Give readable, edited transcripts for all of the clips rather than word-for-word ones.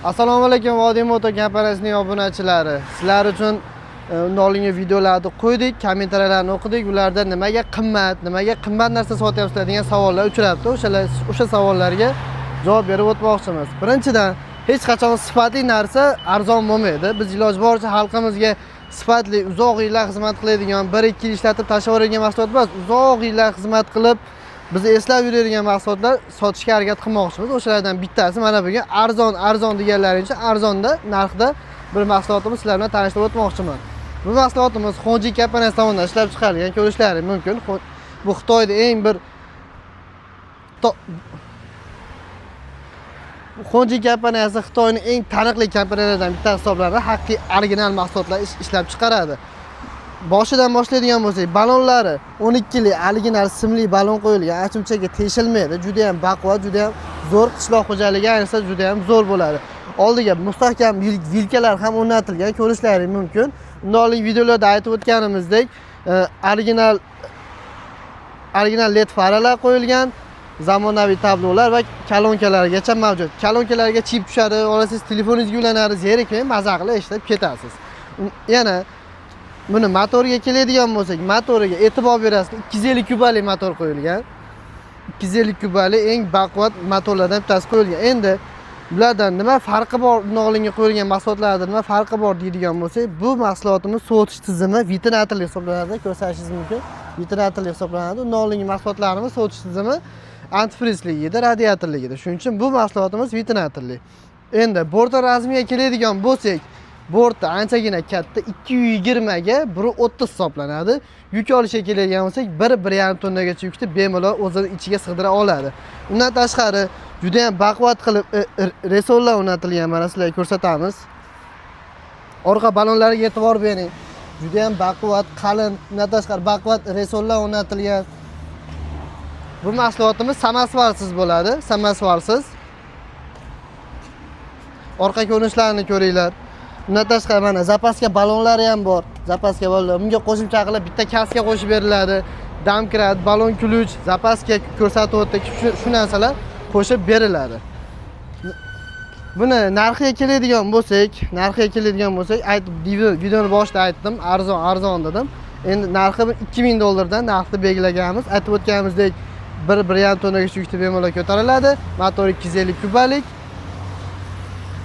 Assalomu alaykum Vodiy Moto kompaniyasining obunachilari. Sizlar uchun undoqlingi videolarni qo'ydik, kommentariyalarni o'qidik. Ularda nimaga qimmat narsa sotyapsizlar degan savollar uchrabdi. O'sha savollarga javob berib o'tmoqchimiz. Birinchidan, hech qachon sifatli narsa arzon bo'lmaydi. Biz iloj boricha xalqimizga sifatli, uzoq yillar xizmat qiladigan, 1-2 yil ishlatib tashlaveradigan mahsulot emas, uzoq yillar xizmat qilib bizni eslab yuradigan mahsulotlar sotishga harakat qilmoqchimiz. O'shalardan bittasi mana bugun arzon deganlarincha arzonda narxda bir mahsulotimiz sizlar bilan tanishtirib o'tmoqchiman. Bu mahsulotimiz Honji kompaniyasi tomonidan ishlab chiqarilgan, ko'rishlaringiz mumkin. Bu Xitoyda eng bir Honji kompaniyasi Xitoyning eng taniqli kompaniyalaridan bittasi hisoblanadi. Haqiqiy original mahsulotlar ishlab chiqaradi. Boshidan boshlaydigan bo'lsak, balonlari 12 lik original simli balon qo'yilgan, achimchaga teshilmaydi. Juda ham baquvvat, juda ham zo'r, qishloq xo'jaligi ayniqsa juda ham zo'r bo'ladi. Oldiga mustahkam vilkalar ham o'rnatilgan, ko'rishlaringiz mumkin. Undoqlik videolarda aytib o'tganimizdek, original LED faralar qo'yilgan, zamonaviy tablolar va kolonkalargacha mavjud. Kolonkalarga chip tushadi, olasiz telefoningizga ulanadi, zerikmang, maza qilib ishlab ketasiz. Yana buni motoriga keladigan bo'lsak, motoriga e'tibor berasiz. 250 kubalik motor qo'yilgan. 250 kubalik eng baquvvat motorlardan bittasi qo'yilgan. Endi bulardan nima farqi bor? Undoqlinga qo'yilgan mahsulotlardan nima farqi bor deydigan bo'lsak, bu mahsulotimiz sovutish tizimi ventilyatorli hisoblanadi. Ko'rishingiz mumkin. Ventilyatorli hisoblanadi. Undoqlingi mahsulotlarimiz sovutish tizimi antifrizligida, radiatorligida. Shuning uchun bu mahsulotimiz ventilyatorli. Endi bortlar razmiga keladigan bo'lsak, bortda anchagina katta, 220 ga 130 hisoblanadi. Yuk olishga keladigan bo'lsak, 1-1,5 tonnagacha yukni bemalol o'zini ichiga sig'dira oladi. Undan tashqari juda ham baquvvat qilib resorlar o'rnatilgan, mana sizlarga ko'rsatamiz. Orqa balonlariga e'tibor bering. Juda ham baquvvat, qalin, undan tashqari baquvvat resorlar o'rnatilgan. Bu mahsulotimiz samasvarsiz bo'ladi, samasvarsiz. Orqa ko'rinishlarini ko'ringlar. Undan tashqari mana zapaska balonlari ham bor. Zapaska balonlar. Bunga qo'shimcha qilib bitta kaska qo'shib beriladi. Damkrat, balon ключ, zapaska ko'rsatib o'tdik. Shu narsalar qo'shib beriladi. Buni narxiga keladigan bo'lsak, videoni boshida aytdim, arzon dedim. Endi narxi $2000 dan narxni belgilaganmiz. Aytib o'tganimizdek 1-1,5 tonnagacha yukni bemalol ko'tariladi. Motor 250 kubalik.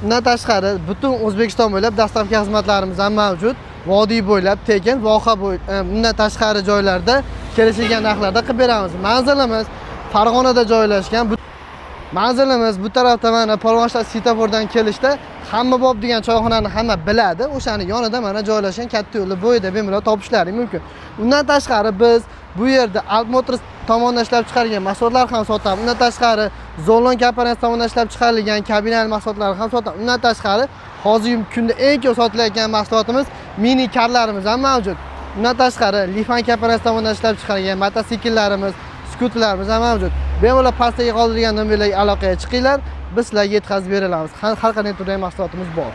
Undan tashqari butun O'zbekiston bo'ylab dastavka xizmatlarimiz ham mavjud. Vodiy bo'ylab, tekin, voha bo'ylab, bundan tashqari joylarda kelishilgan narxlarda qilib beramiz. Manzilimiz Farg'onada joylashgan. Manzilimiz bu tarafda mana Polvonshtar svetofordan kelishda Hammabob degan choyxonani hamma biladi. O'shani yonida mana joylashgan katta yo'l bo'yida bemalol topishlaring mumkin. Undan tashqari biz bu yerda Alp Motors tomonidan ishlab chiqarilgan mahsulotlar ham sotamiz. Undan tashqari Zollon kompaniyasi tomonidan ishlab chiqarilgan kabinali mahsulotlar ham sotamiz. Undan tashqari hozirgi kunda eng ko'p sotilayotgan mahsulotimiz mini karlarimiz ham mavjud. Undan tashqari Lifan kompaniyasi tomonidan ishlab chiqarilgan mototsikllarimiz, skuterlarimiz ham mavjud. Bemalol pastdagi qoldirilgan nomerlarga aloqaga chiqinglar, biz sizlarga yetkazib beramiz. Har qanday turdagi mahsulotimiz bor.